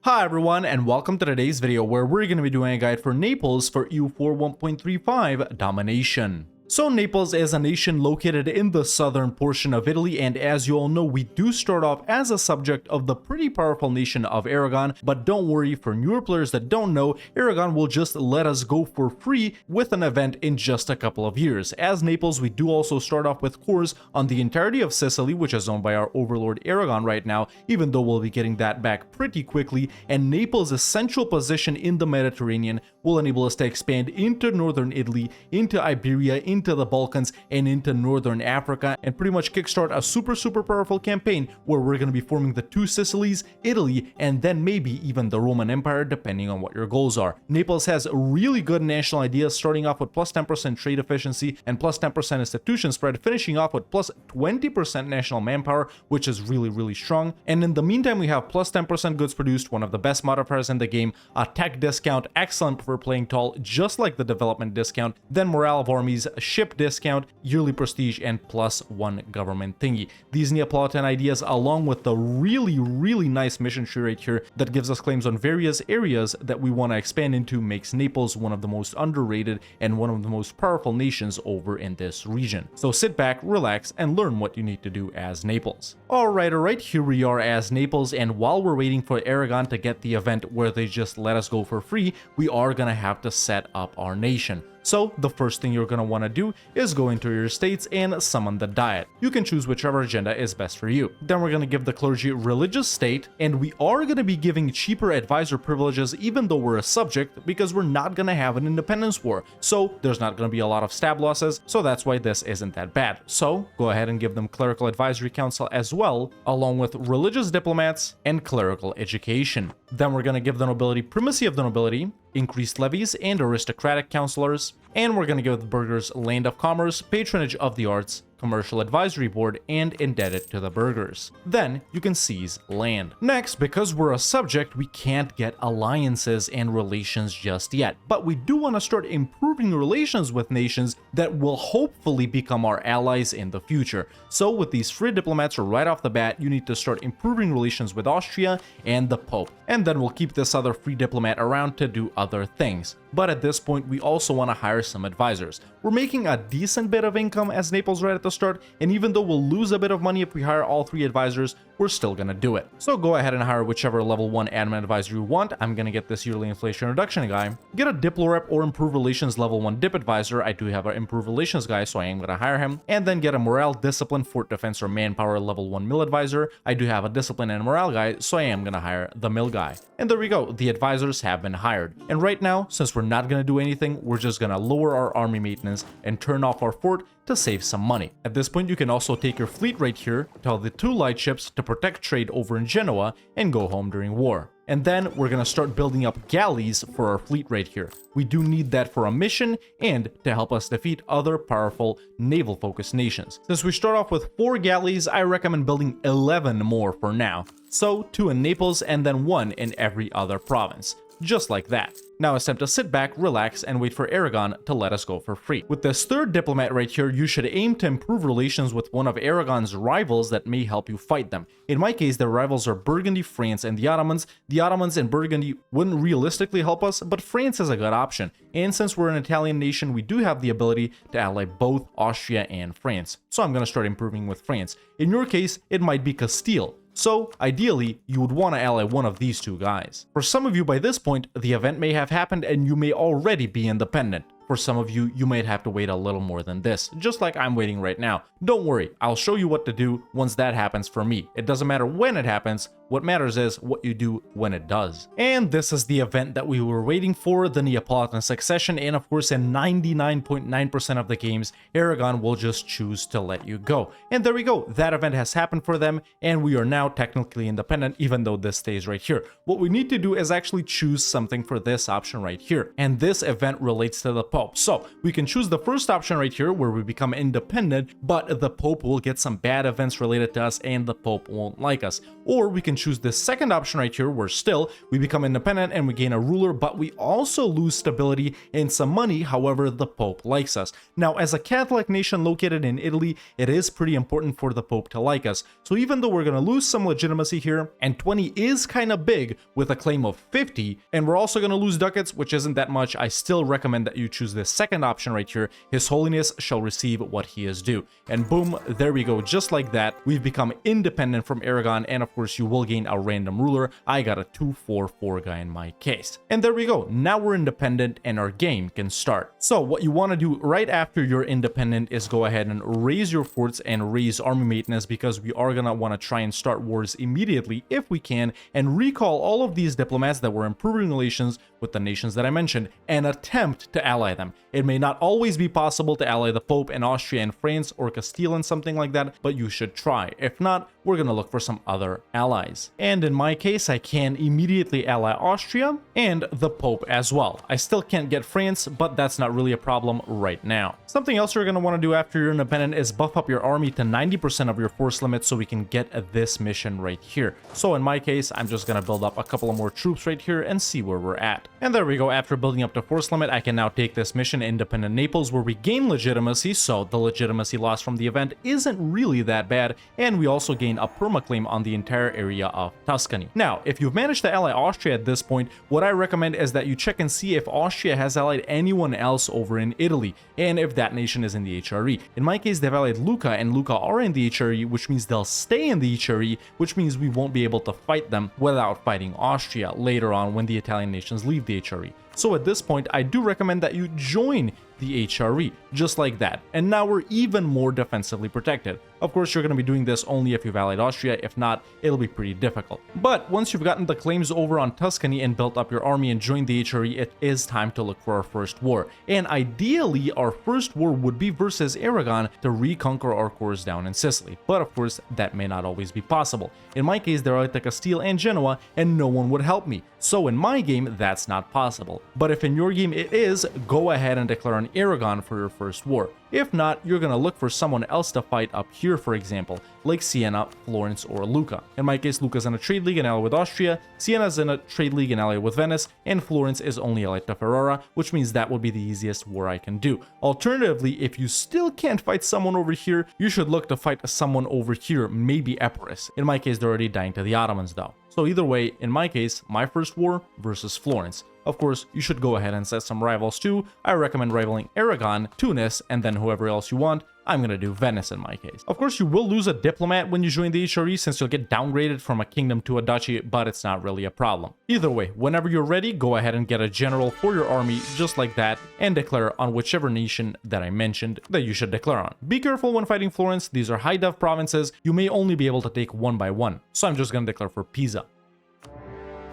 Hi everyone, and welcome to today's video where we're going to be doing a guide for Naples for EU4 1.35 Domination. So Naples is a nation located in the southern portion of Italy, and as you all know, we do start off as a subject of the pretty powerful nation of Aragon, but don't worry, for newer players that don't know, Aragon will just let us go for free with an event in just a couple of years. As Naples, we do also start off with cores on the entirety of Sicily, which is owned by our overlord Aragon right now, even though we'll be getting that back pretty quickly, and Naples' central position in the Mediterranean will enable us to expand into northern Italy, into Iberia, into the Balkans, and into northern Africa, and pretty much kickstart a super powerful campaign where we're going to be forming the two Sicilies, Italy, and then maybe even the Roman Empire, depending on what your goals are. Naples has really good national ideas, starting off with plus 10% trade efficiency and plus 10% institution spread, finishing off with plus 20% national manpower, which is really strong. And in the meantime, we have plus 10% goods produced, one of the best modifiers in the game, a tech discount, excellent for playing tall, just like the development discount, then morale of armies, ship discount, yearly prestige, and plus 1 government thingy. These Neapolitan ideas, along with the really nice mission tree right here that gives us claims on various areas that we want to expand into, makes Naples one of the most underrated and one of the most powerful nations over in this region. So sit back, relax, and learn what you need to do as Naples. Alright, here we are as Naples, and while we're waiting for Aragon to get the event where they just let us go for free, we are gonna have to set up our nation. So the first thing you're going to want to do is go into your states and summon the Diet. You can choose whichever agenda is best for you. Then we're going to give the clergy religious state, and we are going to be giving cheaper advisor privileges even though we're a subject, because we're not going to have an independence war. So there's not going to be a lot of stab losses, so that's why this isn't that bad. So go ahead and give them clerical advisory council as well, along with religious diplomats and clerical education. Then we're going to give the nobility primacy of the nobility, increased levies, and aristocratic councilors. And we're going to give the burghers land of commerce, patronage of the arts, commercial advisory board, and indebted to the burghers. Then you can seize land. Next, because we're a subject, we can't get alliances and relations just yet, but we do want to start improving relations with nations that will hopefully become our allies in the future. So with these free diplomats right off the bat, you need to start improving relations with Austria and the Pope, and then we'll keep this other free diplomat around to do other things. But at this point, we also want to hire some advisors. We're making a decent bit of income as Naples right at the start, and even though we'll lose a bit of money if we hire all 3 advisors, we're still gonna do it. So go ahead and hire whichever level 1 admin advisor you want. I'm gonna get this yearly inflation reduction guy. Get a diplo rep or improve relations level 1 dip advisor. I do have an improve relations guy, so I am gonna hire him. And then get a morale, discipline, fort defense, or manpower level 1 mill advisor. I do have a discipline and morale guy, so I am gonna hire the mill guy. And there we go, the advisors have been hired. And right now, since we're not gonna do anything, we're just gonna lower our army maintenance and turn off our fort to save some money. At this point, you can also take your fleet right here, tell the 2 light ships to protect trade over in Genoa, and go home during war. And then we're gonna start building up galleys for our fleet right here. We do need that for a mission and to help us defeat other powerful naval-focused nations. Since we start off with 4 galleys, I recommend building 11 more for now. So 2 in Naples and then 1 in every other province. Just like that. Now it's time to sit back, relax, and wait for Aragon to let us go for free. With this 3rd diplomat right here, you should aim to improve relations with one of Aragon's rivals that may help you fight them. In my case, the rivals are Burgundy, France, and the Ottomans. The Ottomans and Burgundy wouldn't realistically help us, but France is a good option. And since we're an Italian nation, we do have the ability to ally both Austria and France. So I'm going to start improving with France. In your case, it might be Castile. So, ideally, you would want to ally one of these 2 guys. For some of you by this point, the event may have happened and you may already be independent. For some of you, you might have to wait a little more than this, just like I'm waiting right now. Don't worry, I'll show you what to do once that happens for me. It doesn't matter when it happens, what matters is what you do when it does. And this is the event that we were waiting for, the Neapolitan succession, and of course in 99.9% of the games, Aragon will just choose to let you go. And there we go, that event has happened for them, and we are now technically independent, even though this stays right here. What we need to do is actually choose something for this option right here, and this event relates to the Pope. So we can choose the first option right here where we become independent, but the Pope will get some bad events related to us and the Pope won't like us. Or we can can choose the second option right here, where still we become independent and we gain a ruler, but we also lose stability and some money. However, the Pope likes us. Now, as a Catholic nation located in Italy, it is pretty important for the Pope to like us. So even though we're going to lose some legitimacy here, and 20 is kind of big with a claim of 50, and we're also going to lose ducats, which isn't that much, I still recommend that you choose the second option right here. His Holiness shall receive what he is due. And boom, there we go. Just like that, we've become independent from Aragon, and of course you will gain a random ruler. I got a 2-4-4 guy in my case. And there we go. Now we're independent and our game can start. So what you want to do right after you're independent is go ahead and raise your forts and raise army maintenance, because we are going to want to try and start wars immediately if we can, and recall all of these diplomats that were improving relations with the nations that I mentioned and attempt to ally them. It may not always be possible to ally the Pope and Austria and France or Castile and something like that, but you should try. If not, we're going to look for some other allies. And in my case, I can immediately ally Austria and the Pope as well. I still can't get France, but that's not really a problem right now. Something else you're going to want to do after you're independent is buff up your army to 90% of your force limit so we can get this mission right here. So in my case, I'm just going to build up a couple of more troops right here and see where we're at. And there we go. After building up the force limit, I can now take this mission, Independent Naples, where we gain legitimacy, so the legitimacy loss from the event isn't really that bad, and we also gain a permaclaim on the entire area of Tuscany. Now, if you've managed to ally Austria at this point, what I recommend is that you check and see if Austria has allied anyone else over in Italy, and if that nation is in the HRE. In my case, they've allied Lucca, and Lucca are in the HRE, which means they'll stay in the HRE, which means we won't be able to fight them without fighting Austria later on when the Italian nations leave the HRE. So at this point, I do recommend that you join the HRE, just like that. And now we're even more defensively protected. Of course, you're going to be doing this only if you've allied Austria. If not, it'll be pretty difficult. But once you've gotten the claims over on Tuscany and built up your army and joined the HRE, it is time to look for our first war. And ideally, our first war would be versus Aragon to reconquer our cores down in Sicily. But of course, that may not always be possible. In my case, they're allied to Castile and Genoa, and no one would help me. So in my game, that's not possible. But if in your game it is, go ahead and declare on Aragon for your first war. If not, you're going to look for someone else to fight up here, for example, like Siena, Florence, or Lucca. In my case, Lucca's in a trade league and allied with Austria, Siena's in a trade league and allied with Venice, and Florence is only allied to Ferrara, which means that would be the easiest war I can do. Alternatively, if you still can't fight someone over here, you should look to fight someone over here, maybe Epirus. In my case, they're already dying to the Ottomans though. So either way, in my case, my first war versus Florence. Of course, you should go ahead and set some rivals too. I recommend rivaling Aragon, Tunis, and then whoever else you want. I'm gonna do Venice in my case. Of course, you will lose a diplomat when you join the HRE since you'll get downgraded from a kingdom to a duchy, but it's not really a problem. Either way, whenever you're ready, go ahead and get a general for your army just like that and declare on whichever nation that I mentioned that you should declare on. Be careful when fighting Florence. These are high dev provinces. You may only be able to take one by one. So I'm just gonna declare for Pisa.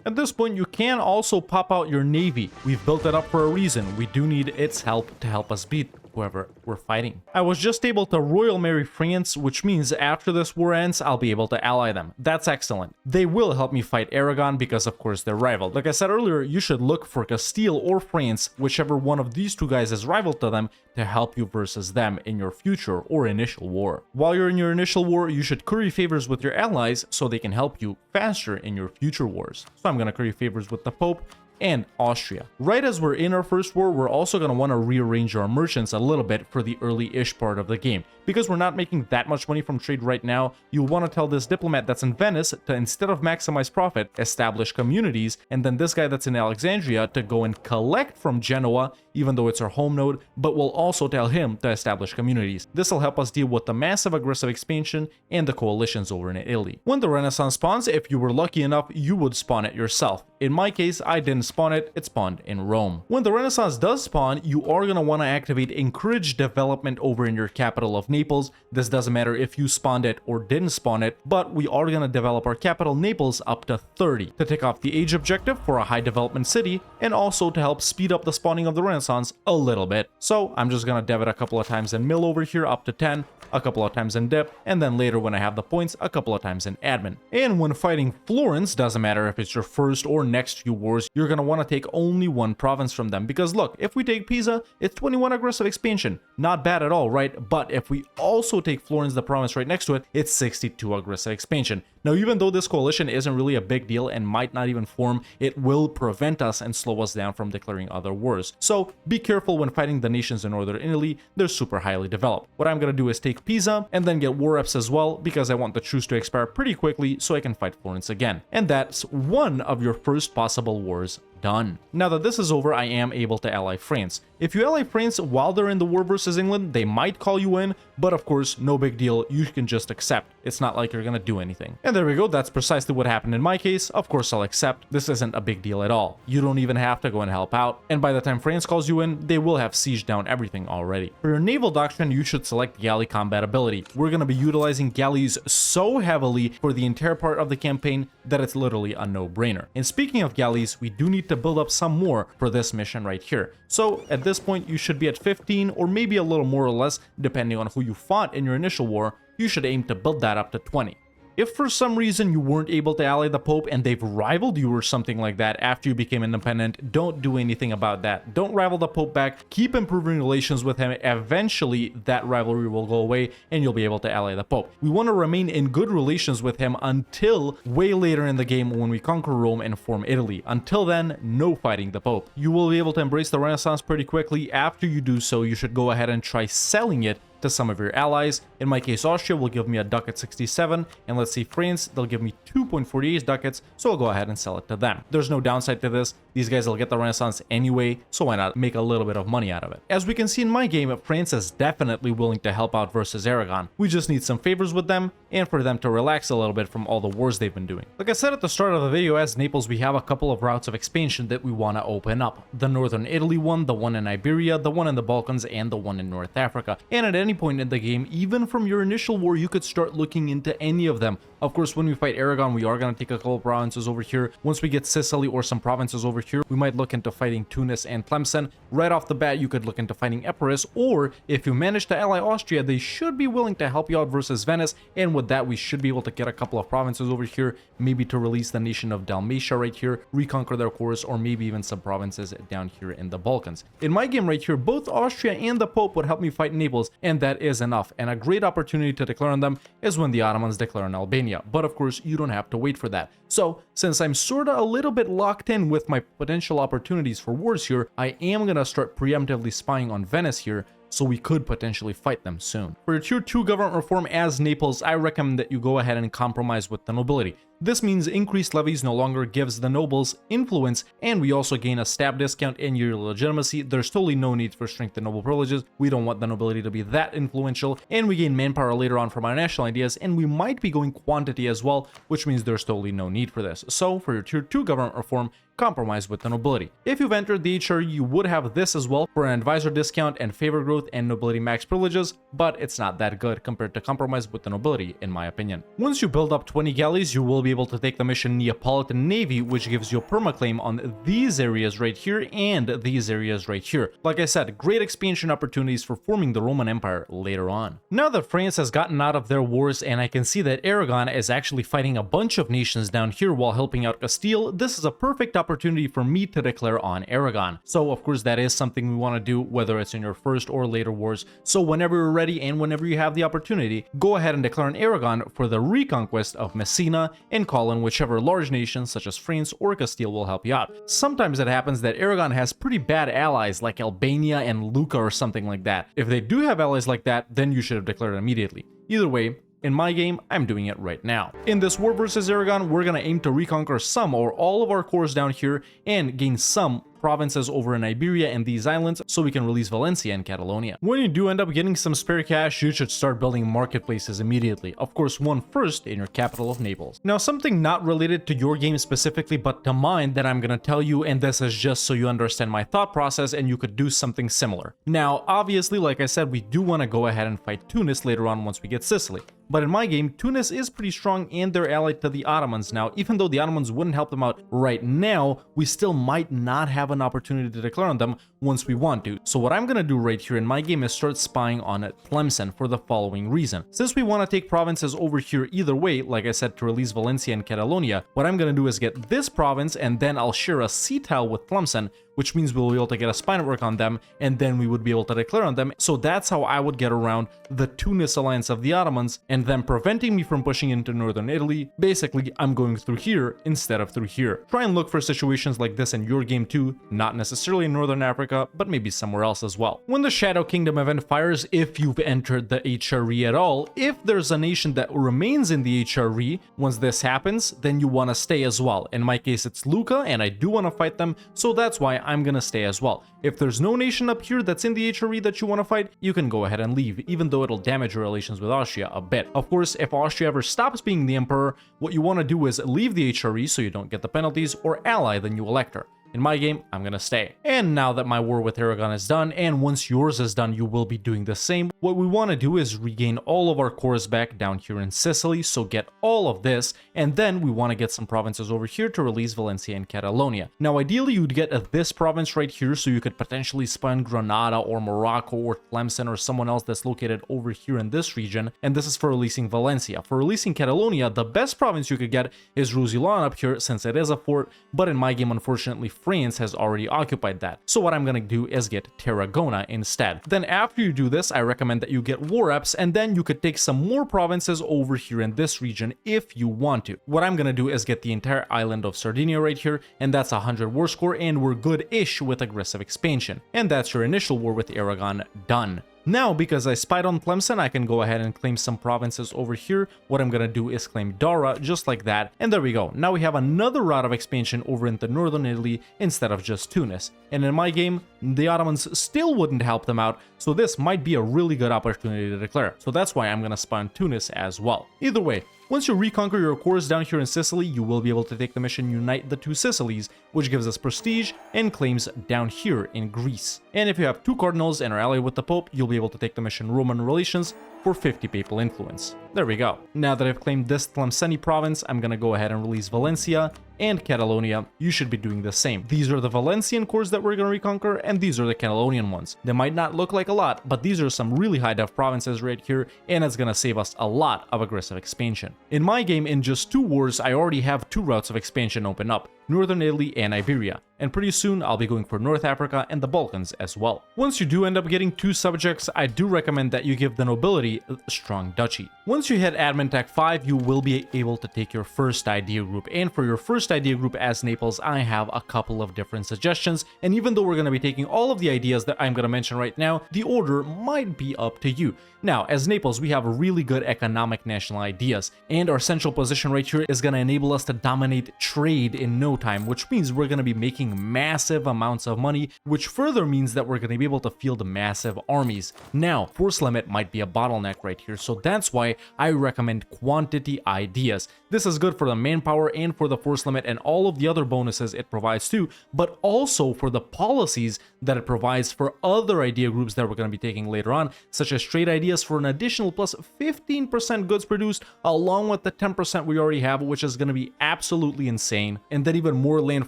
At this point, you can also pop out your navy. We've built it up for a reason. We do need its help to help us beat whoever we're fighting. I was just able to Royal Marry France, which means after this war ends, I'll be able to ally them. That's excellent. They will help me fight Aragon because of course they're rival. Like I said earlier, you should look for Castile or France, whichever one of these two guys is rival to them, to help you versus them in your future or initial war. While you're in your initial war, you should curry favors with your allies so they can help you faster in your future wars. So I'm gonna curry favors with the Pope and Austria. Right as we're in our first war, we're also going to want to rearrange our merchants a little bit for the early-ish part of the game. Because we're not making that much money from trade right now, you'll want to tell this diplomat that's in Venice to, instead of maximize profit, establish communities, and then this guy that's in Alexandria to go and collect from Genoa, even though it's our home node, but we'll also tell him to establish communities. This will help us deal with the massive aggressive expansion and the coalitions over in Italy. When the Renaissance spawns, if you were lucky enough, you would spawn it yourself. In my case, I didn't spawn it, it spawned in Rome. When the Renaissance does spawn, you are going to want to activate Encourage Development over in your capital of Naples. This doesn't matter if you spawned it or didn't spawn it, but we are going to develop our capital Naples up to 30 to take off the age objective for a high development city and also to help speed up the spawning of the Renaissance a little bit. So I'm just going to dev it a couple of times in mill over here up to 10, a couple of times in dip, and then later when I have the points, a couple of times in admin. And when fighting Florence, doesn't matter if it's your first or next few wars, you're going to want to take only one province from them, because look, if we take Pisa, it's 21 aggressive expansion. Not bad at all, right? But if we also take Florence, the province right next to it, it's 62 aggressive expansion. Now, even though this coalition isn't really a big deal and might not even form, it will prevent us and slow us down from declaring other wars. So be careful when fighting the nations in northern Italy, they're super highly developed. What I'm gonna do is take Pisa and then get war reps as well, because I want the truce to expire pretty quickly so I can fight Florence again. And that's one of your first possible wars done. Now that this is over, I am able to ally France. If you ally France while they're in the war versus England, they might call you in, but of course, no big deal, you can just accept. It's not like you're gonna do anything. And there we go, that's precisely what happened in my case. Of course, I'll accept. This isn't a big deal at all. You don't even have to go and help out, and by the time France calls you in, they will have sieged down everything already. For your naval doctrine, you should select galley combat ability. We're gonna be utilizing galleys so heavily for the entire part of the campaign that it's literally a no-brainer. And speaking of galleys, we do need to build up some more for this mission right here. So at this point, you should be at 15 or maybe a little more or less, depending on who you fought in your initial war. You should aim to build that up to 20. If for some reason you weren't able to ally the Pope and they've rivaled you or something like that after you became independent, don't do anything about that. Don't rival the Pope back. Keep improving relations with him. Eventually, that rivalry will go away and you'll be able to ally the Pope. We want to remain in good relations with him until way later in the game when we conquer Rome and form Italy. Until then, no fighting the Pope. You will be able to embrace the Renaissance pretty quickly. After you do so, you should go ahead and try selling it to some of your allies. In my case, Austria will give me a ducat 67, and let's see, France, they'll give me 2.48 ducats, so I'll go ahead and sell it to them. There's no downside to this. These guys will get the Renaissance anyway, so why not make a little bit of money out of it? As we can see in my game, France is definitely willing to help out versus Aragon. We just need some favors with them, and for them to relax a little bit from all the wars they've been doing. Like I said at the start of the video, as Naples, we have a couple of routes of expansion that we want to open up. The northern Italy one, the one in Iberia, the one in the Balkans, and the one in North Africa. And at any point in the game, even from your initial war, you could start looking into any of them. Of course, when we fight Aragon, we are going to take a couple of provinces over here. Once we get Sicily or some provinces over here, we might look into fighting Tunis and Tlemcen. Right off the bat, you could look into fighting Epirus, or if you manage to ally Austria, they should be willing to help you out versus Venice, and with that, we should be able to get a couple of provinces over here, maybe to release the nation of Dalmatia right here, reconquer their cores, or maybe even some provinces down here in the Balkans. In my game right here, both Austria and the Pope would help me fight Naples, and that is enough. And a great opportunity to declare on them is when the Ottomans declare on Albania. But of course, you don't have to wait for that. So, since I'm sorta a little bit locked in with my potential opportunities for wars here, I am gonna start preemptively spying on Venice here, so we could potentially fight them soon. For your tier 2 government reform as Naples, I recommend that you go ahead and compromise with the nobility. This means increased levies no longer gives the nobles influence, and we also gain a stab discount in your legitimacy. There's totally no need for strength and noble privileges. We don't want the nobility to be that influential, and we gain manpower later on from our national ideas, and we might be going quantity as well, which means there's totally no need for this. So for your tier 2 government reform, compromise with the nobility. If you've entered the HRE, you would have this as well for an advisor discount and favor growth and nobility max privileges, but it's not that good compared to compromise with the nobility, in my opinion. Once you build up 20 galleys, you will be able to take the mission Neapolitan Navy, which gives you a permaclaim on these areas right here and these areas right here. Like I said, great expansion opportunities for forming the Roman Empire later on. Now that France has gotten out of their wars, and I can see that Aragon is actually fighting a bunch of nations down here while helping out Castile, this is a perfect opportunity for me to declare on Aragon. So of course that is something we want to do, whether it's in your first or later wars. So whenever you're ready and whenever you have the opportunity, go ahead and declare on Aragon for the reconquest of Messina and call in whichever large nation such as France or Castile will help you out. Sometimes it happens that Aragon has pretty bad allies like Albania and Lucca or something like that. If they do have allies like that, then you should have declared immediately. Either way, in my game, I'm doing it right now. In this war versus Aragon, we're gonna aim to reconquer some or all of our cores down here and gain some provinces over in Iberia and these islands so we can release Valencia and Catalonia. When you do end up getting some spare cash, you should start building marketplaces immediately. Of course, one first in your capital of Naples. Now, something not related to your game specifically, but to mine that I'm gonna tell you, and this is just so you understand my thought process and you could do something similar. Now, obviously, like I said, we do wanna go ahead and fight Tunis later on once we get Sicily. But in my game, Tunis is pretty strong and they're allied to the Ottomans now. Even though the Ottomans wouldn't help them out right now, we still might not have an opportunity to declare on them once we want to. So what I'm gonna do right here in my game is start spying on Tlemcen for the following reason. Since we want to take provinces over here either way, like I said, to release Valencia and Catalonia, what I'm gonna do is get this province and then I'll share a sea tile with Tlemcen, which means we'll be able to get a spy network on them, and then we would be able to declare on them. So that's how I would get around the Tunis alliance of the Ottomans, and them preventing me from pushing into northern Italy. Basically, I'm going through here instead of through here. Try and look for situations like this in your game too, not necessarily in Northern Africa, but maybe somewhere else as well. When the Shadow Kingdom event fires, if you've entered the HRE at all, if there's a nation that remains in the HRE, once this happens, then you want to stay as well. In my case, it's Lucca, and I do want to fight them, so that's why I'm gonna stay as well. If there's no nation up here that's in the HRE that you want to fight, you can go ahead and leave, even though it'll damage your relations with Austria a bit. Of course, if Austria ever stops being the emperor, what you want to do is leave the HRE so you don't get the penalties, or ally the new elector. In my game, I'm gonna stay. And now that my war with Aragon is done, and once yours is done, you will be doing the same, what we want to do is regain all of our cores back down here in Sicily, so get all of this, and then we want to get some provinces over here to release Valencia and Catalonia. Now, ideally, you'd get this province right here, so you could potentially spy on Granada or Morocco or Tlemcen or someone else that's located over here in this region, and this is for releasing Valencia. For releasing Catalonia, the best province you could get is Roussillon up here, since it is a fort, but in my game, unfortunately, France has already occupied that. So what I'm gonna do is get Tarragona instead. Then after you do this, I recommend that you get war reps, and then you could take some more provinces over here in this region if you want to. What I'm gonna do is get the entire island of Sardinia right here, and that's 100 war score, and we're good-ish with aggressive expansion. And that's your initial war with Aragon done. Now, because I spied on Tlemcen, I can go ahead and claim some provinces over here. What I'm gonna do is claim Dara, just like that, and there we go. Now we have another route of expansion over into northern Italy instead of just Tunis. And in my game, the Ottomans still wouldn't help them out, so this might be a really good opportunity to declare. So that's why I'm gonna spy on Tunis as well. Either way, once you reconquer your cores down here in Sicily, you will be able to take the mission Unite the Two Sicilies, which gives us prestige and claims down here in Greece. And if you have 2 cardinals and are allied with the Pope, you'll be able to take the mission Roman Relations for 50 papal influence. There we go. Now that I've claimed this Tlemceni province, I'm gonna go ahead and release Valencia and Catalonia. You should be doing the same. These are the Valencian cores that we're gonna reconquer, and these are the Catalonian ones. They might not look like a lot, but these are some really high def provinces right here, and it's gonna save us a lot of aggressive expansion. In my game, in just 2 wars, I already have 2 routes of expansion open up. Northern Italy and Iberia, and pretty soon I'll be going for North Africa and the Balkans as well. Once you do end up getting 2 subjects, I do recommend that you give the nobility a strong duchy. Once you hit Admin Tech 5, you will be able to take your first idea group, and for your first idea group as Naples, I have a couple of different suggestions, and even though we're going to be taking all of the ideas that I'm going to mention right now, the order might be up to you. Now, as Naples, we have really good economic national ideas, and our central position right here is going to enable us to dominate trade in no time, which means we're going to be making massive amounts of money, which further means that we're going to be able to field massive armies. Now, force limit might be a bottleneck right here, so that's why I recommend quantity ideas. This is good for the manpower and for the force limit and all of the other bonuses it provides too, but also for the policies that it provides for other idea groups that we're going to be taking later on, such as trade ideas for an additional plus 15% goods produced, along with the 10% we already have, which is going to be absolutely insane, and then even more land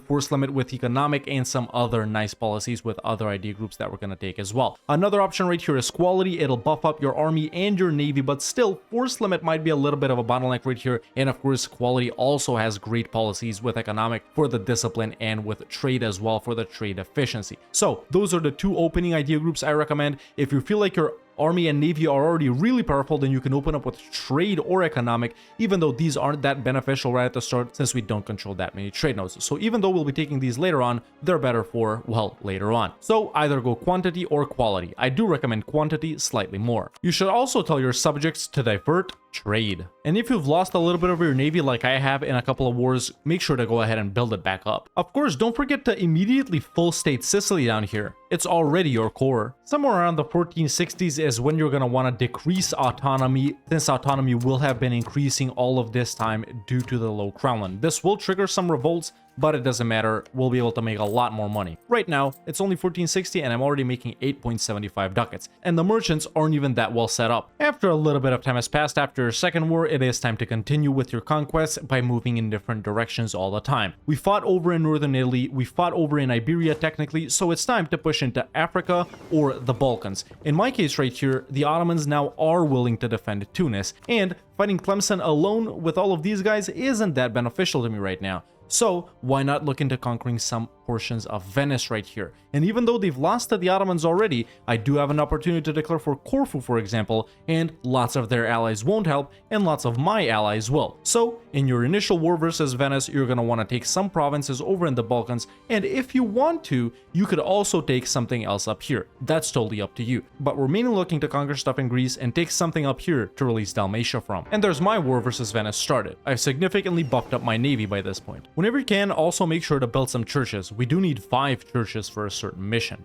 force limit with economic and some other nice policies with other idea groups that we're going to take as well. Another option right here is quality. It'll buff up your army and your navy, but still force limit might be a little bit of a bottleneck right here. And of course, quality also has great policies with economic for the discipline and with trade as well for the trade efficiency. So those are the 2 opening idea groups I recommend. If you feel like your army and navy are already really powerful, then you can open up with trade or economic, even though these aren't that beneficial right at the start since we don't control that many trade nodes. So even though we'll be taking these later on, they're better for, well, later on. So either go quantity or quality. I do recommend quantity slightly more. You should also tell your subjects to divert trade. And if you've lost a little bit of your navy like I have in a couple of wars, make sure to go ahead and build it back up. Of course, don't forget to immediately full state Sicily down here. It's already your core. Somewhere around the 1460s is when you're going to want to decrease autonomy, since autonomy will have been increasing all of this time due to the low crown land. This will trigger some revolts, but it doesn't matter, we'll be able to make a lot more money. Right now, it's only 1460 and I'm already making 8.75 ducats, and the merchants aren't even that well set up. After a little bit of time has passed after your second war, it is time to continue with your conquests by moving in different directions all the time. We fought over in northern Italy, we fought over in Iberia technically, so it's time to push into Africa or the Balkans. In my case right here, the Ottomans now are willing to defend Tunis, and fighting Tlemcen alone with all of these guys isn't that beneficial to me right now. So why not look into conquering some portions of Venice right here? And even though they've lost to the Ottomans already, I do have an opportunity to declare for Corfu, for example, and lots of their allies won't help, and lots of my allies will. So in your initial war versus Venice, you're going to want to take some provinces over in the Balkans, and if you want to, you could also take something else up here. That's totally up to you. But we're mainly looking to conquer stuff in Greece and take something up here to release Dalmatia from. And there's my war versus Venice started. I've significantly buffed up my navy by this point. Whenever you can, also make sure to build some churches. We do need 5 churches for a certain mission.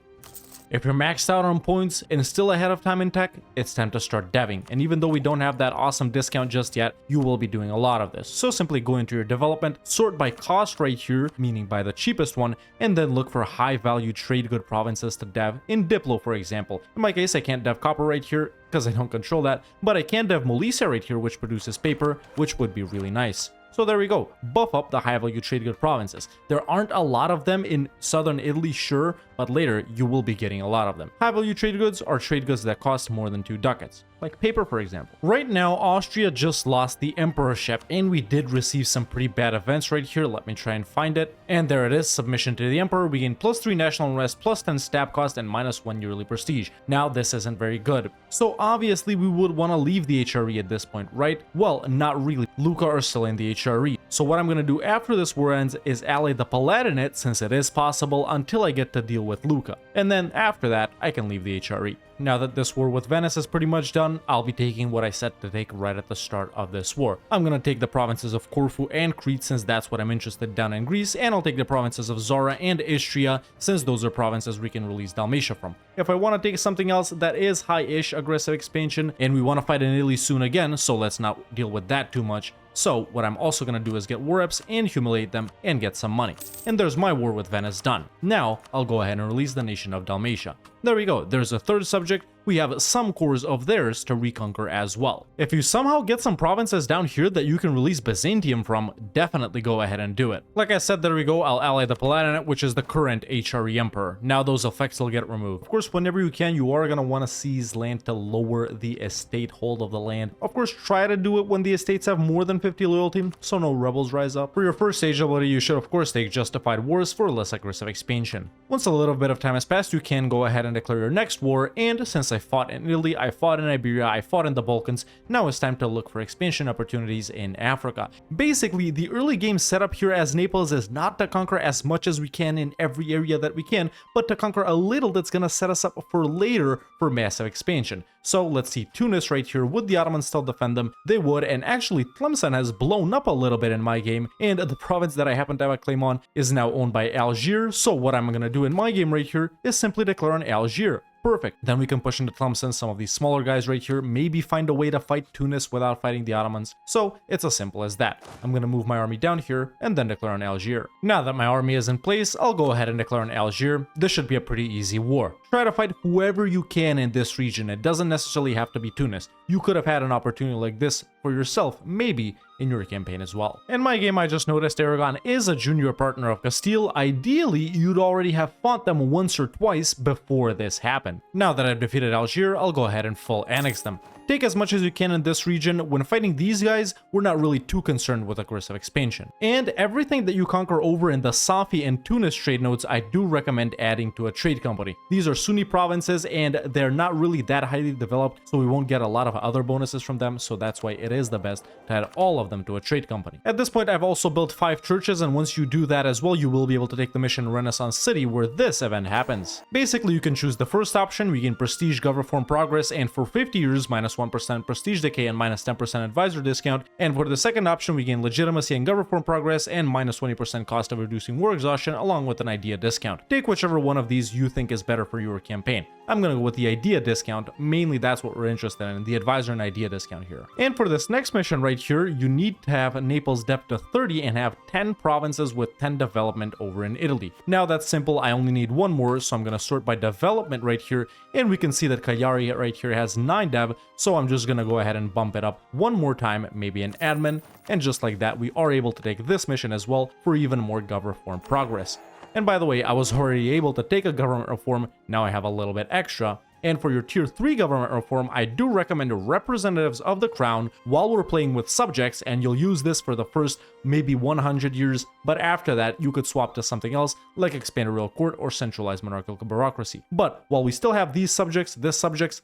If you're maxed out on points and still ahead of time in tech, it's time to start deving. And even though we don't have that awesome discount just yet, you will be doing a lot of this. So simply go into your development, sort by cost right here, meaning by the cheapest one, and then look for high value trade good provinces to dev in Diplo, for example. In my case, I can't dev copper right here because I don't control that, but I can dev Molise right here, which produces paper, which would be really nice. So there we go, buff up the high value trade good provinces. There aren't a lot of them in southern Italy, sure, but later you will be getting a lot of them. High value trade goods are trade goods that cost more than 2 ducats, like paper for example. Right now, Austria just lost the emperorship and we did receive some pretty bad events right here. Let me try and find it. And there it is, submission to the emperor. We gain +3 national unrest, +10 stab cost, and -1 yearly prestige. Now this isn't very good. So obviously we would want to leave the HRE at this point, right? Well, not really. Lucca are still in the HRE. So what I'm going to do after this war ends is ally the Palatinate, since it is possible, until I get to deal with Lucca. And then after that, I can leave the HRE. Now that this war with Venice is pretty much done, I'll be taking what I set to take right at the start of this war. I'm gonna take the provinces of Corfu and Crete, since that's what I'm interested down in Greece, and I'll take the provinces of Zara and Istria, since those are provinces we can release Dalmatia from. If I want to take something else that is high-ish aggressive expansion, and we want to fight in Italy soon again, so let's not deal with that too much. So what I'm also going to do is get war reps and humiliate them and get some money. And there's my war with Venice done. Now I'll go ahead and release the nation of Dalmatia. There we go, there's a third subject. We have some cores of theirs to reconquer as well. If you somehow get some provinces down here that you can release Byzantium from, definitely go ahead and do it. Like I said, there we go, I'll ally the Palatinate, which is the current HRE emperor. Now those effects will get removed. Of course, whenever you can, you are going to want to seize land to lower the estate hold of the land. Of course, try to do it when the estates have more than 50 loyalty, so no rebels rise up. For your first stage ability, you should of course take Justified Wars for less aggressive expansion. Once a little bit of time has passed, you can go ahead and declare your next war, and since I fought in Italy, I fought in Iberia, I fought in the Balkans, now it's time to look for expansion opportunities in Africa. Basically, the early game setup here as Naples is not to conquer as much as we can in every area that we can, but to conquer a little that's gonna set us up for later for massive expansion. So let's see, Tunis right here, would the Ottomans still defend them? They would, and actually Tlemcen has blown up a little bit in my game, and the province that I happen to have a claim on is now owned by Algiers, so what I'm gonna do in my game right here is simply declare on Algiers. Perfect. Then we can push into Tlemcen, some of these smaller guys right here, maybe find a way to fight Tunis without fighting the Ottomans. So it's as simple as that. I'm going to move my army down here and then declare on Algiers. Now that my army is in place, I'll go ahead and declare on Algiers. This should be a pretty easy war. Try to fight whoever you can in this region. It doesn't necessarily have to be Tunis. You could have had an opportunity like this for yourself, maybe in your campaign as well. In my game, I just noticed Aragon is a junior partner of Castile. Ideally, you'd already have fought them once or twice before this happened. Now that I've defeated Algiers, I'll go ahead and full annex them. Take as much as you can in this region. When fighting these guys, we're not really too concerned with aggressive expansion. And everything that you conquer over in the Safi and Tunis trade nodes, I do recommend adding to a trade company. These are Sunni provinces and they're not really that highly developed, so we won't get a lot of other bonuses from them, so that's why it is the best to add all of them to a trade company. At this point, I've also built 5 churches, and once you do that as well, you will be able to take the mission Renaissance City, where this event happens. Basically, you can choose the first option. We gain prestige, gov reform progress, and for 50 years, -1% prestige decay and -10% advisor discount. And for the second option, we gain legitimacy and gov reform progress and -20% cost of reducing war exhaustion, along with an idea discount. Take whichever one of these you think is better for your campaign. I'm gonna go with the idea discount. Mainly that's what we're interested in, the advisor and idea discount here. And for this next mission right here, you need to have Naples depth to 30 and have 10 provinces with 10 development over in Italy. Now that's simple, I only need one more, so I'm gonna sort by development right here, and we can see that Cagliari right here has 9 dev, so I'm just gonna go ahead and bump it up one more time, maybe an admin, and just like that, we are able to take this mission as well for even more gov reform progress. And by the way, I was already able to take a government reform, now I have a little bit extra. And for your tier 3 government reform, I do recommend representatives of the crown while we're playing with subjects, and you'll use this for the first maybe 100 years, but after that you could swap to something else like expanded royal court or centralized monarchical bureaucracy. But while we still have these subjects,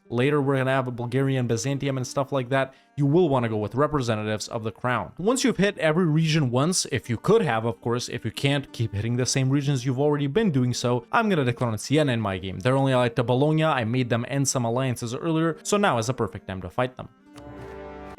later we're gonna have Bulgarian, Byzantium and stuff like that, you will want to go with representatives of the crown. Once you've hit every region once, if you could have, of course, if you can't, keep hitting the same regions you've already been doing so, I'm gonna declare on Siena in my game. They're only allied to Bologna, I made them end some alliances earlier, so now is a perfect time to fight them.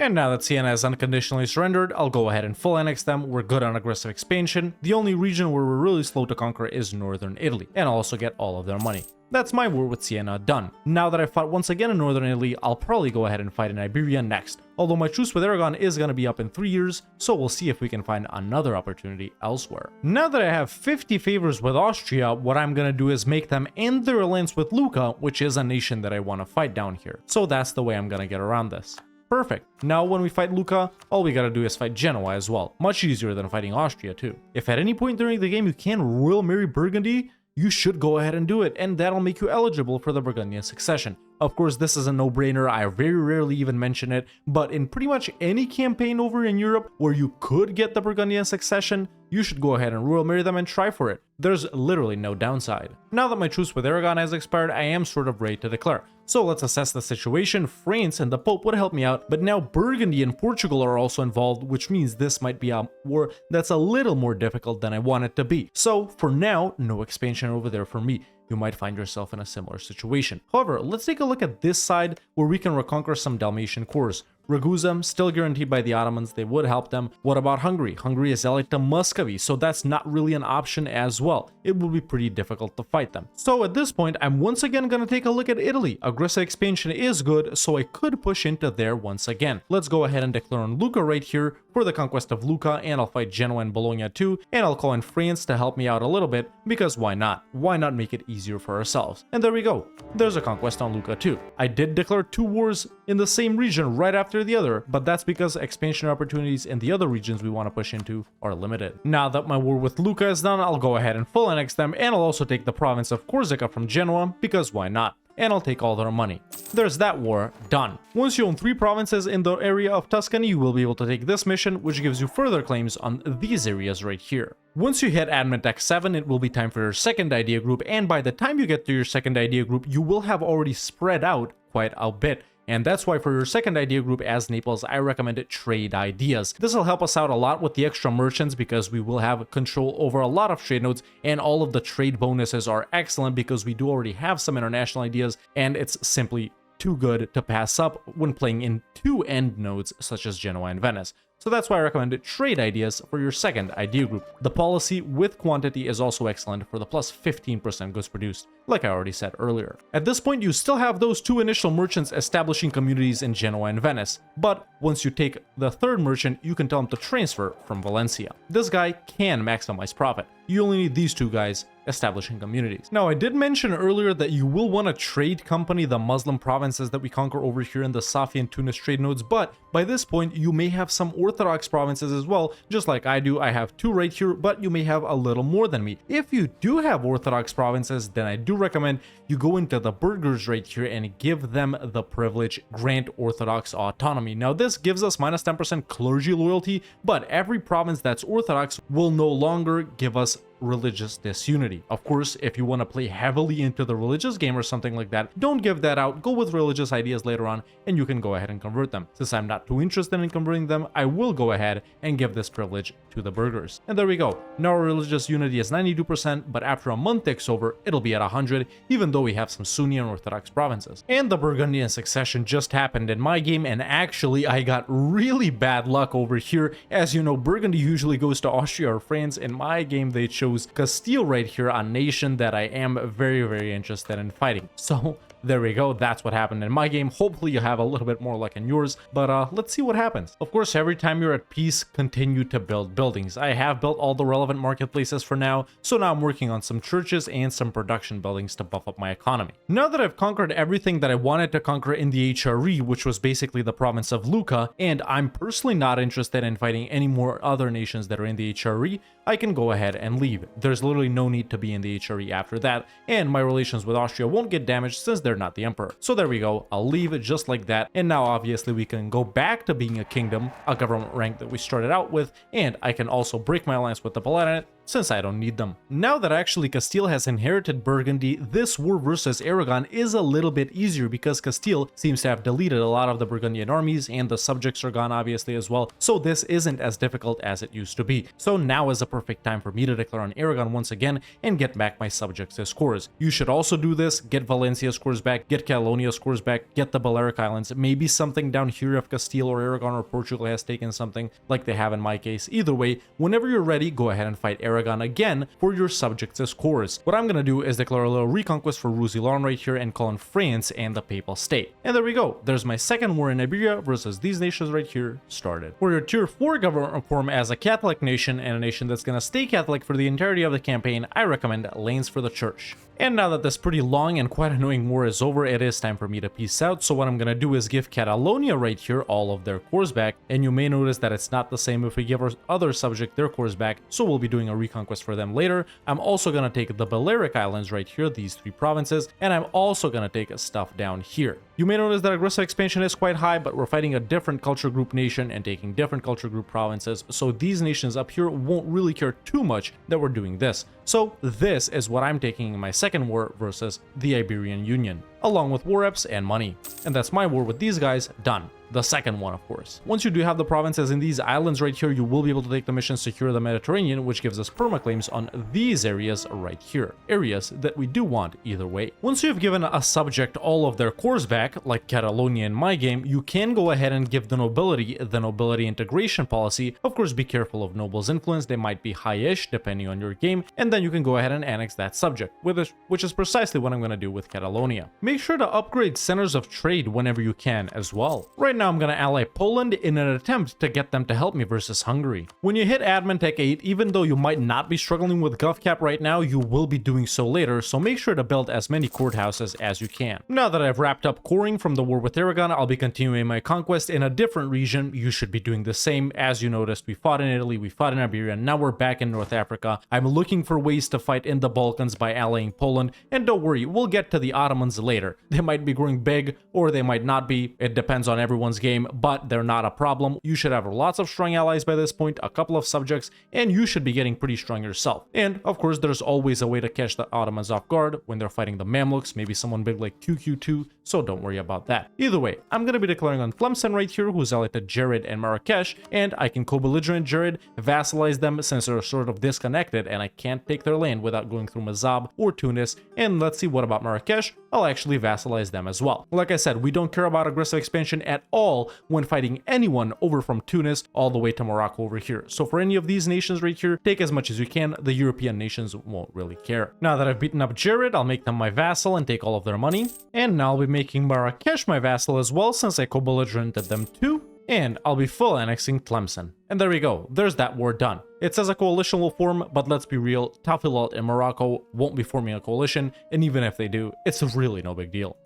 And now that Siena is unconditionally surrendered, I'll go ahead and full annex them. We're good on aggressive expansion. The only region where we're really slow to conquer is northern Italy, and I'll also get all of their money. That's my war with Siena done. Now that I fought once again in northern Italy, I'll probably go ahead and fight in Iberia next. Although my truce with Aragon is going to be up in 3 years, so we'll see if we can find another opportunity elsewhere. Now that I have 50 favors with Austria, what I'm going to do is make them end their alliance with Lucca, which is a nation that I want to fight down here. So that's the way I'm going to get around this. Perfect. Now when we fight Lucca, all we gotta do is fight Genoa as well. Much easier than fighting Austria too. If at any point during the game you can royal marry Burgundy, you should go ahead and do it, and that'll make you eligible for the Burgundian succession. Of course, this is a no-brainer, I very rarely even mention it, but in pretty much any campaign over in Europe where you could get the Burgundian succession, you should go ahead and royal marry them and try for it. There's literally no downside. Now that my truce with Aragon has expired, I am sort of ready to declare. So let's assess the situation. France and the Pope would help me out, but now Burgundy and Portugal are also involved, which means this might be a war that's a little more difficult than I want it to be. So for now, no expansion over there for me. You might find yourself in a similar situation. However, let's take a look at this side where we can reconquer some Dalmatian cores. Ragusa, still guaranteed by the Ottomans, they would help them. What about Hungary? Hungary is allied to Muscovy, so that's not really an option as well. It will be pretty difficult to fight them. So at this point, I'm once again going to take a look at Italy. Aggressive expansion is good, so I could push into there once again. Let's go ahead and declare on Lucca right here for the conquest of Lucca, and I'll fight Genoa and Bologna too, and I'll call in France to help me out a little bit, because why not? Why not make it easier for ourselves? And there we go. There's a conquest on Lucca too. I did declare 2 wars in the same region right after the other, but that's because expansion opportunities in the other regions we want to push into are limited. Now that my war with Lucca is done, I'll go ahead and full annex them, and I'll also take the province of Corsica from Genoa, because why not? And I'll take all their money. There's that war done. Once you own 3 provinces in the area of Tuscany, you will be able to take this mission, which gives you further claims on these areas right here. Once you hit Admin Tech 7, it will be time for your second idea group, and by the time you get to your second idea group, you will have already spread out quite a bit. And that's why for your second idea group as Naples, I recommend trade ideas. This will help us out a lot with the extra merchants because we will have control over a lot of trade nodes, and all of the trade bonuses are excellent because we do already have some international ideas, and it's simply too good to pass up when playing in 2 end nodes such as Genoa and Venice. So that's why I recommend trade ideas for your second idea group. The policy with quantity is also excellent for the plus 15% goods produced, like I already said earlier. At this point, you still have those 2 initial merchants establishing communities in Genoa and Venice, but once you take the 3rd merchant, you can tell him to transfer from Valencia. This guy can maximize profit. You only need these 2 guys establishing communities. Now, I did mention earlier that you will want to trade company the Muslim provinces that we conquer over here in the Safi and Tunis trade nodes, but by this point, you may have some Orthodox provinces as well, just like I do. I have 2 right here, but you may have a little more than me. If you do have Orthodox provinces, then I do recommend you go into the burghers right here and give them the privilege, grant Orthodox autonomy. Now, this gives us minus 10% clergy loyalty, but every province that's Orthodox will no longer give us religious disunity. Of course, if you want to play heavily into the religious game or something like that, don't give that out. Go with religious ideas later on, and you can go ahead and convert them. Since I'm not too interested in converting them, I will go ahead and give this privilege to the burghers. And there we go. Now our religious unity is 92%, but after a month takes over, it'll be at 100, even though we have some Sunni and Orthodox provinces. And the Burgundian succession just happened in my game, and actually I got really bad luck over here. As you know, Burgundy usually goes to Austria or France. In my game, they chose Castile right here, a nation that I am very, very interested in fighting. So there we go. That's what happened in my game. Hopefully you have a little bit more luck in yours, but let's see what happens. Of course, every time you're at peace, continue to build buildings. I have built all the relevant marketplaces for now, so now I'm working on some churches and some production buildings to buff up my economy. Now that I've conquered everything that I wanted to conquer in the HRE, which was basically the province of Lucca, and I'm personally not interested in fighting any more other nations that are in the HRE, I can go ahead and leave. There's literally no need to be in the HRE after that, and my relations with Austria won't get damaged since they're not the emperor. So there we go, I'll leave it just like that, and now obviously we can go back to being a kingdom, a government rank that we started out with, and I can also break my alliance with the Palatinate since I don't need them. Now that actually Castile has inherited Burgundy, this war versus Aragon is a little bit easier because Castile seems to have deleted a lot of the Burgundian armies and the subjects are gone obviously as well, so this isn't as difficult as it used to be. So now is a perfect time for me to declare on Aragon once again and get back my subjects' scores. You should also do this, get Valencia scores back, get Catalonia scores back, get the Balearic Islands, maybe something down here if Castile or Aragon or Portugal has taken something like they have in my case. Either way, whenever you're ready, go ahead and fight Aragon again for your subjects' cores. What I'm gonna do is declare a little reconquest for Roussillon right here and call in France and the Papal State. And there we go, there's my second war in Iberia versus these nations right here started. For your tier 4 government reform as a Catholic nation and a nation that's gonna stay Catholic for the entirety of the campaign, I recommend Lanes for the Church. And now that this pretty long and quite annoying war is over, it is time for me to peace out. So what I'm gonna do is give Catalonia right here all of their cores back, and you may notice that it's not the same if we give our other subject their cores back, so we'll be doing a reconquest for them later. I'm also gonna take the Balearic Islands right here, these 3 provinces, and I'm also gonna take stuff down here. You may notice that aggressive expansion is quite high, but we're fighting a different culture group nation and taking different culture group provinces, so these nations up here won't really care too much that we're doing this. So this is what I'm taking in my second war versus the Iberian Union, along with war reps and money. And that's my war with these guys done. The second one, of course. Once you do have the provinces in these islands right here, you will be able to take the mission Secure the Mediterranean, which gives us permaclaims on these areas right here. Areas that we do want either way. Once you have given a subject all of their cores back, like Catalonia in my game, you can go ahead and give the nobility integration policy. Of course, be careful of nobles' influence. They might be high-ish depending on your game, and then you can go ahead and annex that subject, which is precisely what I'm going to do with Catalonia. Make sure to upgrade centers of trade whenever you can as well. Right now I'm going to ally Poland in an attempt to get them to help me versus Hungary. When you hit Admin Tech 8, even though you might not be struggling with GovCap right now, you will be doing so later, so make sure to build as many courthouses as you can. Now that I've wrapped up coring from the war with Aragon, I'll be continuing my conquest in a different region. You should be doing the same. As you noticed, we fought in Italy, we fought in Iberia, now we're back in North Africa. I'm looking for ways to fight in the Balkans by allying Poland, and don't worry, we'll get to the Ottomans later. They might be growing big, or they might not be. It depends on everyone's game, but they're not a problem. You should have lots of strong allies by this point, a couple of subjects, and you should be getting pretty strong yourself. And of course, there's always a way to catch the Ottomans off guard when they're fighting the Mamluks, maybe someone big like QQ2, so don't worry about that. Either way, I'm going to be declaring on Tlemcen right here, who's allied to Jared and Marrakesh, and I can co-belligerent Jared, vassalize them since they're sort of disconnected, and I can't take their land without going through Mazab or Tunis. And let's see, what about Marrakesh? I'll actually vassalize them as well. Like I said, we don't care about aggressive expansion at all when fighting anyone over from Tunis all the way to Morocco over here. So for any of these nations right here, take as much as you can. The European nations won't really care. Now that I've beaten up Jared, I'll make them my vassal and take all of their money. And now I'll be making Marrakesh my vassal as well, since I co-belligerented them too. And I'll be full annexing Tlemcen. And there we go, there's that war done. It says a coalition will form, but let's be real, Tafilalt and Morocco won't be forming a coalition, and even if they do, it's really no big deal.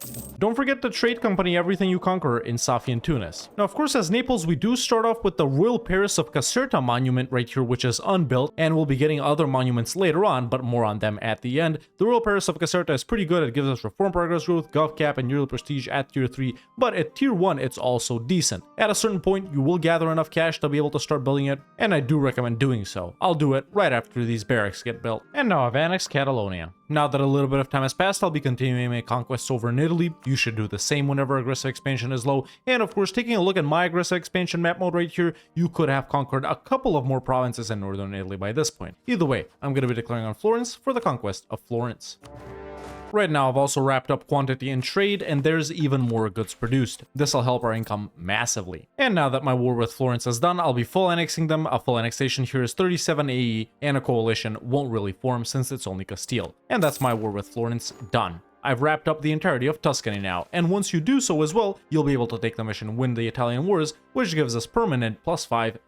Don't forget to trade company everything you conquer in Safi and Tunis. Now, of course, as Naples, we do start off with the Royal Paris of Caserta monument right here, which is unbuilt, and we'll be getting other monuments later on, but more on them at the end. The Royal Paris of Caserta is pretty good. It gives us reform progress growth, GovCap, and yearly prestige at tier 3, but at tier 1, it's also decent. At a certain point, you will gather enough cash to be able to start building it, and I do recommend doing so. I'll do it right after these barracks get built. And now I've annexed Catalonia. Now that a little bit of time has passed, I'll be continuing my conquests over in Italy. You should do the same whenever aggressive expansion is low. And of course, taking a look at my aggressive expansion map mode right here, you could have conquered a couple of more provinces in northern Italy by this point. Either way, I'm going to be declaring on Florence for the conquest of Florence. Right now, I've also wrapped up quantity and trade, and there's even more goods produced. This will help our income massively. And now that my war with Florence is done, I'll be full annexing them. A full annexation here is 37 AE, and a coalition won't really form since it's only Castile. And that's my war with Florence done. I've wrapped up the entirety of Tuscany now, and once you do so as well, you'll be able to take the mission Win the Italian Wars, which gives us permanent plus 5%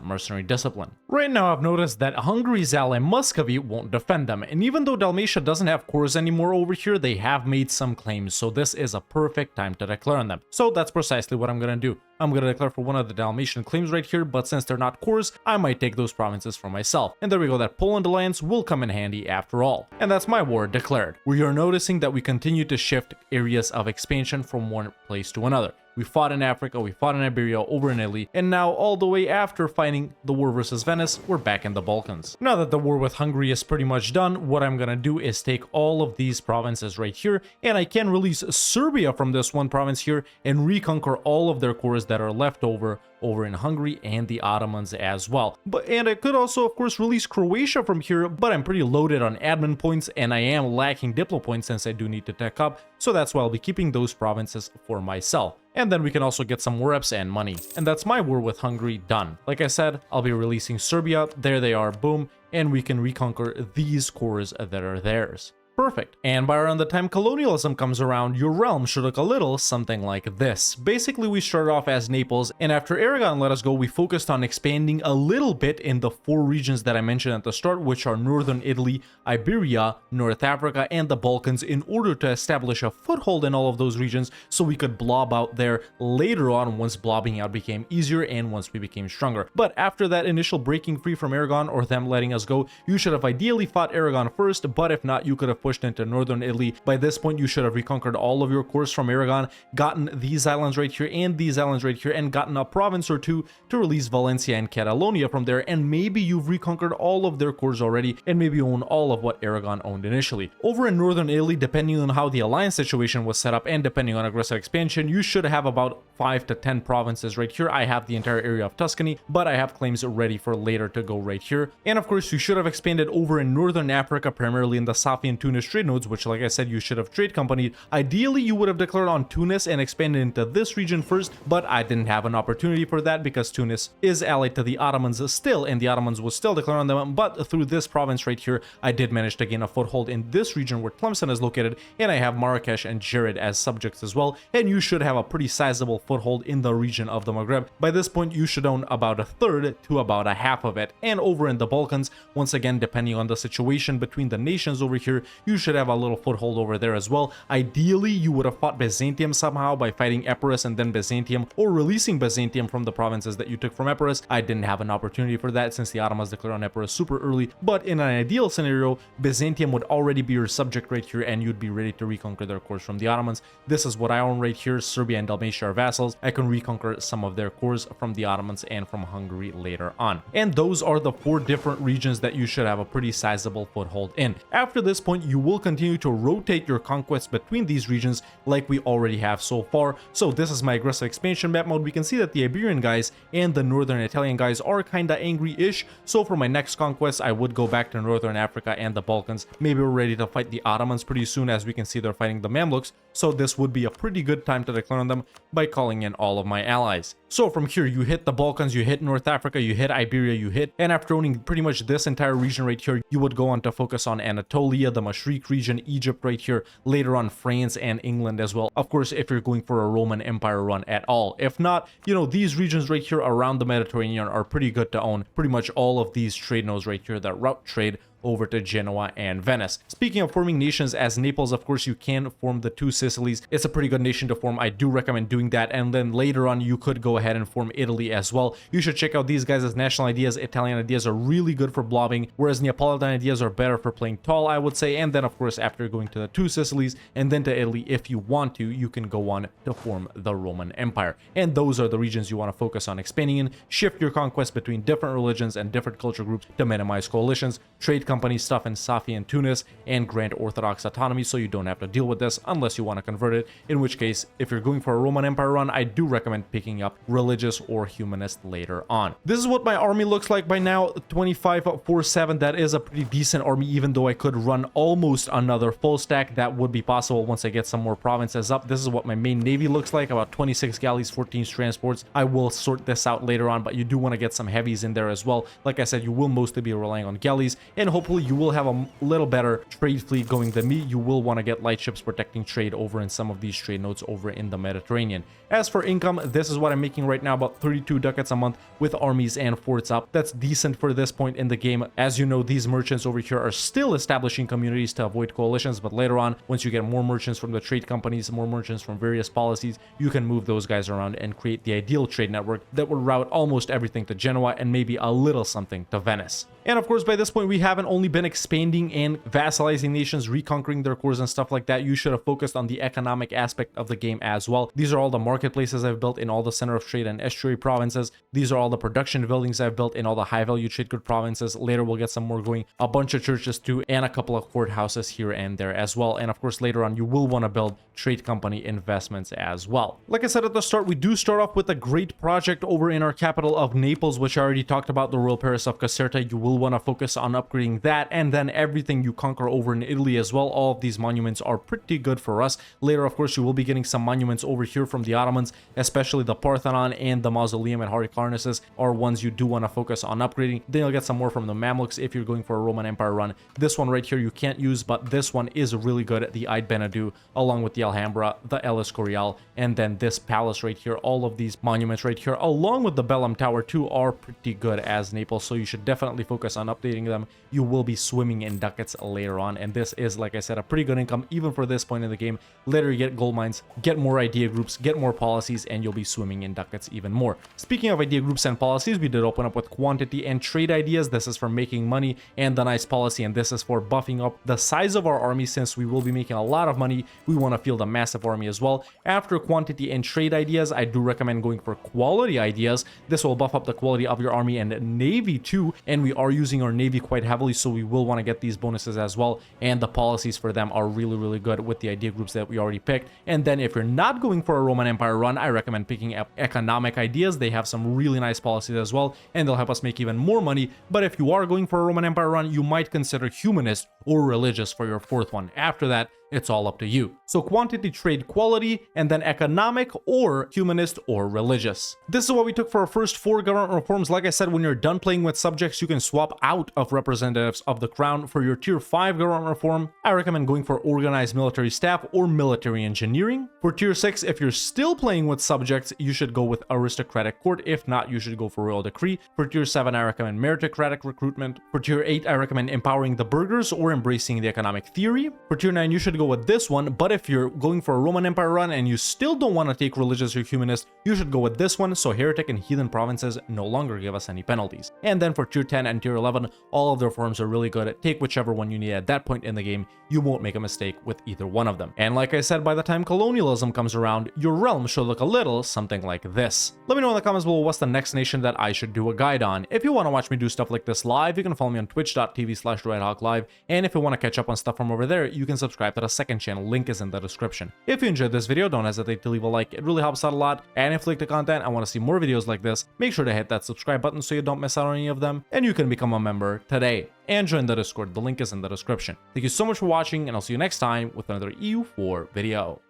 mercenary discipline. Right now I've noticed that Hungary's ally Muscovy won't defend them, and even though Dalmatia doesn't have cores anymore over here, they have made some claims, so this is a perfect time to declare on them. So that's precisely what I'm gonna do. I'm gonna declare for one of the Dalmatian claims right here, but since they're not cores, I might take those provinces for myself. And there we go, that Poland alliance will come in handy after all. And that's my war declared. We are noticing that we continue to shift areas of expansion from one place to another. We fought in Africa, we fought in Iberia, over in Italy, and now all the way after fighting the war versus Venice, we're back in the Balkans. Now that the war with Hungary is pretty much done, what I'm gonna do is take all of these provinces right here, and I can release Serbia from this one province here and reconquer all of their cores that are left over in Hungary and the Ottomans as well. And I could also, of course, release Croatia from here, but I'm pretty loaded on admin points, and I am lacking diplo points since I do need to tech up, so that's why I'll be keeping those provinces for myself. And then we can also get some war reps and money. And that's my war with Hungary done. Like I said, I'll be releasing Serbia. There they are, boom. And we can reconquer these cores that are theirs. Perfect. And by around the time colonialism comes around, your realm should look a little something like this. Basically, we started off as Naples, and after Aragon let us go, we focused on expanding a little bit in the 4 regions that I mentioned at the start, which are Northern Italy, Iberia, North Africa, and the Balkans, in order to establish a foothold in all of those regions so we could blob out there later on once blobbing out became easier and once we became stronger. But after that initial breaking free from Aragon, or them letting us go, you should have ideally fought Aragon first, but if not, you could have pushed into northern Italy. By this point, you should have reconquered all of your cores from Aragon, gotten these islands right here and these islands right here, and gotten a province or two to release Valencia and Catalonia from there, and maybe you've reconquered all of their cores already, and maybe own all of what Aragon owned initially. Over in northern Italy, depending on how the alliance situation was set up and depending on aggressive expansion, you should have about 5 to 10 provinces right here. I have the entire area of Tuscany, but I have claims ready for later to go right here. And of course, you should have expanded over in northern Africa, primarily in the Safi and Tunis trade nodes, which, like I said, you should have trade companied. Ideally, you would have declared on Tunis and expanded into this region first, but I didn't have an opportunity for that because Tunis is allied to the Ottomans still, and the Ottomans will still declare on them. But through this province right here, I did manage to gain a foothold in this region where Tlemcen is located, and I have Marrakesh and Jared as subjects as well, and you should have a pretty sizable foothold in the region of the Maghreb. By this point, you should own about a third to about a half of it. And over in the Balkans, once again, depending on the situation between the nations over here, you should have a little foothold over there as well. Ideally, you would have fought Byzantium somehow by fighting Epirus and then Byzantium, or releasing Byzantium from the provinces that you took from Epirus. I didn't have an opportunity for that since the Ottomans declared on Epirus super early, but in an ideal scenario, Byzantium would already be your subject right here, and you'd be ready to reconquer their cores from the Ottomans. This is what I own right here. Serbia and Dalmatia are vassals. I can reconquer some of their cores from the Ottomans and from Hungary later on. And those are the 4 different regions that you should have a pretty sizable foothold in. After this point, you will continue to rotate your conquests between these regions like we already have so far. So this is my aggressive expansion map mode. We can see that the Iberian guys and the northern Italian guys are kinda angry-ish. So for my next conquest, I would go back to northern Africa and the Balkans. Maybe we're ready to fight the Ottomans pretty soon, as we can see they're fighting the Mamluks. So this would be a pretty good time to declare on them by calling in all of my allies. So from here, you hit the Balkans, you hit North Africa, you hit Iberia, and after owning pretty much this entire region right here, you would go on to focus on Anatolia, the Mashriq region, Egypt right here, later on France and England as well. Of course, if you're going for a Roman Empire run at all. If not, you know, these regions right here around the Mediterranean are pretty good to own. Pretty much all of these trade nodes right here that route trade over to Genoa and Venice. Speaking of forming nations, as Naples, of course, you can form the 2 Sicilies. It's a pretty good nation to form. I do recommend doing that. And then later on, you could go ahead and form Italy as well. You should check out these guys as national ideas. Italian ideas are really good for blobbing, whereas Neapolitan ideas are better for playing tall, I would say. And then, of course, after going to the 2 Sicilies and then to Italy, if you want to, you can go on to form the Roman Empire. And those are the regions you want to focus on expanding in. Shift your conquests between different religions and different culture groups to minimize coalitions. Trade company stuff in Safi and Tunis, and grant Orthodox autonomy so you don't have to deal with this unless you want to convert it, in which case, if you're going for a Roman Empire run, I do recommend picking up religious or humanist later on. This is what my army looks like by now, 2547. That is a pretty decent army, even though I could run almost another full stack. That would be possible once I get some more provinces up. This is what my main navy looks like, about 26 galleys, 14 transports. I will sort this out later on, but you do want to get some heavies in there as well. Like I said, you will mostly be relying on galleys, and hopefully hopefully you will have a little better trade fleet going than me. You will want to get light ships protecting trade over in some of these trade nodes over in the Mediterranean. As for income, this is what I'm making right now, about 32 ducats a month with armies and forts up. That's decent for this point in the game. As you know, these merchants over here are still establishing communities to avoid coalitions, but later on, once you get more merchants from the trade companies, more merchants from various policies, you can move those guys around and create the ideal trade network that will route almost everything to Genoa and maybe a little something to Venice. And of course, by this point, we haven't only been expanding and vassalizing nations, reconquering their cores and stuff like that. You should have focused on the economic aspect of the game as well. These are all the marketplaces I've built in all the center of trade and estuary provinces. These are all the production buildings I've built in all the high value trade good provinces. Later, we'll get some more going, a bunch of churches too, and a couple of courthouses here and there as well. And of course, later on, you will want to build trade company investments as well. Like I said at the start, we do start off with a great project over in our capital of Naples, which I already talked about, the Royal Palace of Caserta. You will want to focus on upgrading that, and then everything you conquer over in Italy as well. All of these monuments are pretty good for us. Later, of course, you will be getting some monuments over here from the Ottomans, especially the Parthenon and the Mausoleum at Halicarnassus are ones you do want to focus on upgrading. Then you'll get some more from the Mamluks if you're going for a Roman Empire run. This one right here you can't use, but this one is really good, the Eid Benedou, along with the Alhambra, the El Escorial, and then this palace right here. All of these monuments right here, along with the Bellum Tower too, are pretty good as Naples, so you should definitely focus on updating them. You will be swimming in ducats later on, and this is, like I said, a pretty good income even for this point in the game. Later you get gold mines, get more idea groups, get more policies, and you'll be swimming in ducats even more. Speaking of idea groups and policies, we did open up with quantity and trade ideas. This is for making money and the nice policy, and this is for buffing up the size of our army. Since we will be making a lot of money, we want to field a massive army as well. After quantity and trade ideas, I do recommend going for quality ideas. This will buff up the quality of your army and navy too, and we are using our navy quite heavily, so we will want to get these bonuses as well, and the policies for them are really good with the idea groups that we already picked. And then if you're not going for a Roman Empire run, I recommend picking up economic ideas. They have some really nice policies as well, and they'll help us make even more money. But if you are going for a Roman Empire run, you might consider humanist or religious for your fourth one. After that, it's all up to you. So quantity, trade, quality, and then economic or humanist or religious. This is what we took for our first 4 government reforms. Like I said, when you're done playing with subjects, you can swap out of representatives of the crown. For your tier 5 government reform, I recommend going for organized military staff or military engineering. For tier 6, if you're still playing with subjects, you should go with aristocratic court. If not, you should go for royal decree. For tier 7, I recommend meritocratic recruitment. For tier 8, I recommend empowering the burghers or embracing the economic theory. For tier 9, you should go with this one, but if you're going for a Roman Empire run and you still don't want to take religious or humanist, you should go with this one, so heretic and heathen provinces no longer give us any penalties. And then for tier 10 and tier 11, all of the reforms are really good. Take whichever one you need at that point in the game. You won't make a mistake with either one of them. And like I said, by the time colonialism comes around, your realm should look a little something like this. Let me know in the comments below what's the next nation that I should do a guide on. If you want to watch me do stuff like this live, you can follow me on twitch.tv/RedHawkLive, and if you want to catch up on stuff from over there, you can subscribe to the second channel, link is in the description. If you enjoyed this video, don't hesitate to leave a like, it really helps out a lot. And if you like the content and want to see more videos like this, make sure to hit that subscribe button so you don't miss out on any of them, and you can become a member today and join the Discord, the link is in the description. Thank you so much for watching, and I'll see you next time with another EU4 video.